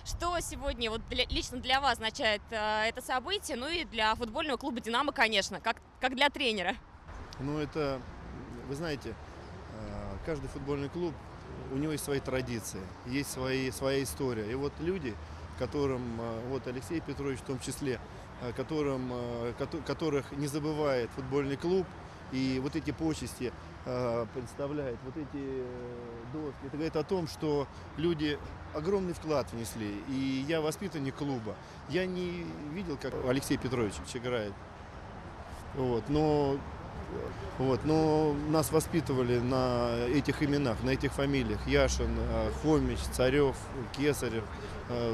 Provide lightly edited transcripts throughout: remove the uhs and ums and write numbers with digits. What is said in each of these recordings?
Что сегодня вот лично для вас означает это событие, ну и для футбольного клуба «Динамо», конечно, как для тренера? Ну, это, вы знаете, каждый футбольный клуб, у него есть свои традиции, есть своя история. И вот люди, которым, вот Алексей Петрович в том числе, которых не забывает футбольный клуб, и вот эти почести представляет, вот эти доски, это говорит о том, что люди огромный вклад внесли. И я воспитанник клуба. Я не видел, как Алексей Петрович играет. Но нас воспитывали на этих именах, на этих фамилиях. Яшин, Хомич, Царев, Кесарев,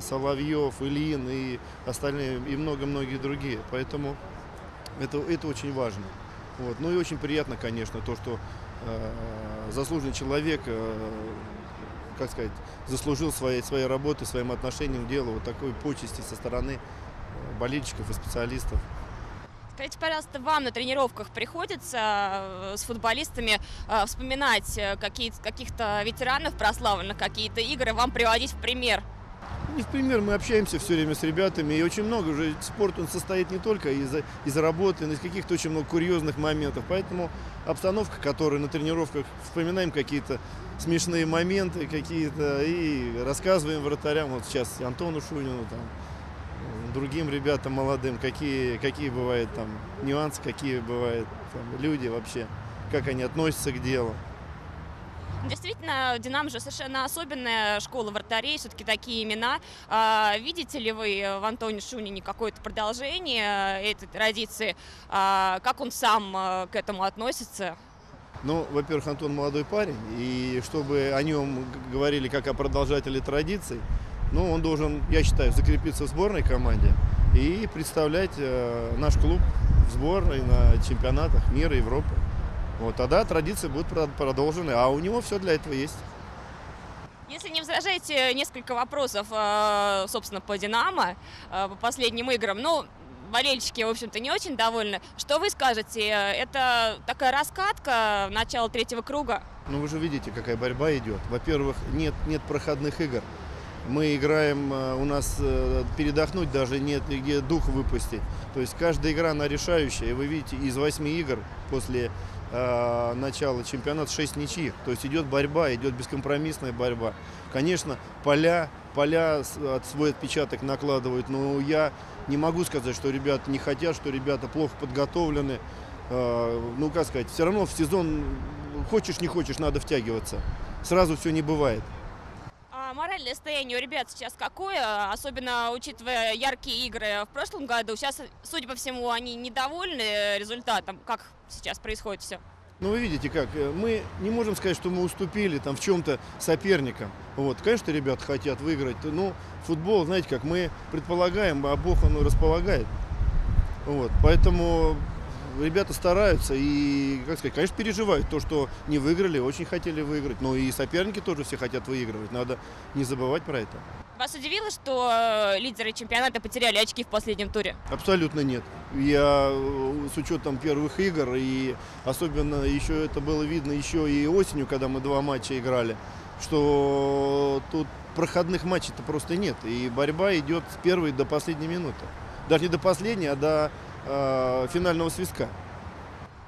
Соловьев, Ильин и остальные, и много-многие другие. Поэтому это очень важно. Ну и очень приятно, конечно, то, что заслуженный человек, как сказать, заслужил своей работой, своим отношением к делу вот такой почести со стороны болельщиков и специалистов. Скажите, пожалуйста, вам на тренировках приходится с футболистами вспоминать каких-то ветеранов прославленных, какие-то игры, вам приводить в пример? Не в пример, мы общаемся все время с ребятами, и очень много уже спорт он состоит не только из работы, но из каких-то очень много курьезных моментов. Поэтому обстановка, которую на тренировках вспоминаем какие-то смешные моменты какие-то и рассказываем вратарям, вот сейчас Антону Шунину, там, другим ребятам молодым, какие бывают там нюансы, какие бывают там, люди вообще, как они относятся к делу. Действительно, «Динамо» же совершенно особенная школа вратарей, все-таки такие имена. Видите ли вы в Антоне Шунине какое-то продолжение этой традиции? Как он сам к этому относится? Ну, во-первых, Антон молодой парень, и чтобы о нем говорили как о продолжателе традиций, ну, он должен, я считаю, закрепиться в сборной команде и представлять наш клуб в сборной на чемпионатах мира, Европы. Тогда традиции будут продолжены, а у него все для этого есть. Если не возражаете, несколько вопросов, собственно, по «Динамо», по последним играм. Ну, болельщики, в общем-то, не очень довольны. Что вы скажете? Это такая раскатка, начало третьего круга? Ну, вы же видите, какая борьба идет. Во-первых, нет проходных игр. Мы играем, у нас передохнуть даже нет где дух выпустить. То есть каждая игра, она решающая. И вы видите, из 8 игр после начала чемпионата 6 ничьих. То есть идет борьба, идет бескомпромиссная борьба. Конечно, поля свой отпечаток накладывают, но я не могу сказать, что ребята не хотят, что ребята плохо подготовлены. Ну, как сказать, все равно в сезон, хочешь не хочешь, надо втягиваться. Сразу все не бывает. Моральное состояние у ребят сейчас какое, особенно учитывая яркие игры в прошлом году? Сейчас, судя по всему, они недовольны результатом. Как сейчас происходит все? Ну, вы видите как, мы не можем сказать, что мы уступили там в чем-то соперникам. Конечно, ребята хотят выиграть, но футбол, знаете как, мы предполагаем, а Бог, он располагает. Поэтому ребята стараются и, как сказать, конечно, переживают то, что не выиграли, очень хотели выиграть. Но и соперники тоже все хотят выигрывать, надо не забывать про это. Вас удивило, что лидеры чемпионата потеряли очки в последнем туре? Абсолютно нет. Я с учетом первых игр, и особенно еще это было видно еще и осенью, когда мы 2 матча играли, что тут проходных матчей-то просто нет. И борьба идет с первой до последней минуты. Даже не до последней, а до финального свистка.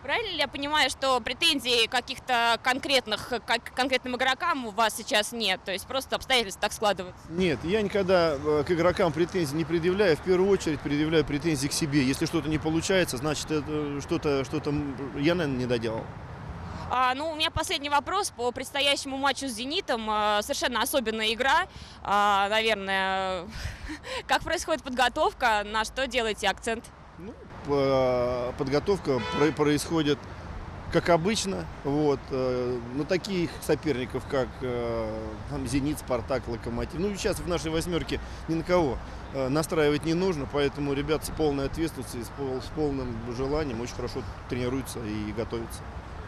Правильно ли я понимаю, что претензий каких-то конкретным игрокам у вас сейчас нет? То есть просто обстоятельства так складываются? Нет, я никогда к игрокам претензий не предъявляю. В первую очередь предъявляю претензии к себе. Если что-то не получается, значит, это что-то я, наверное, не доделал. У меня последний вопрос по предстоящему матчу с «Зенитом». Совершенно особенная игра, наверное. Как происходит подготовка? На что делаете акцент? Подготовка происходит как обычно. Но таких соперников, как «Зенит», «Спартак», «Локомотив», сейчас в нашей восьмерке ни на кого настраивать не нужно, поэтому ребята с полной ответственностью, с полным желанием очень хорошо тренируются и готовятся.